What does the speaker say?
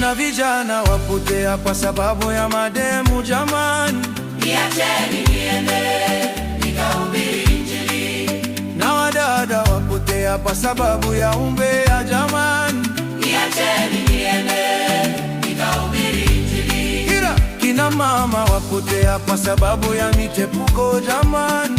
Kuna vijana wapotea kwa sababu ya mademu jamani, niacheni niende nikahubiri Injili. Na wadada wapotea kwa sababu ya umbea jamani, niacheni niende nikahubiri Injili. Kina mama wapotea kwa sababu ya mitepuko jamani,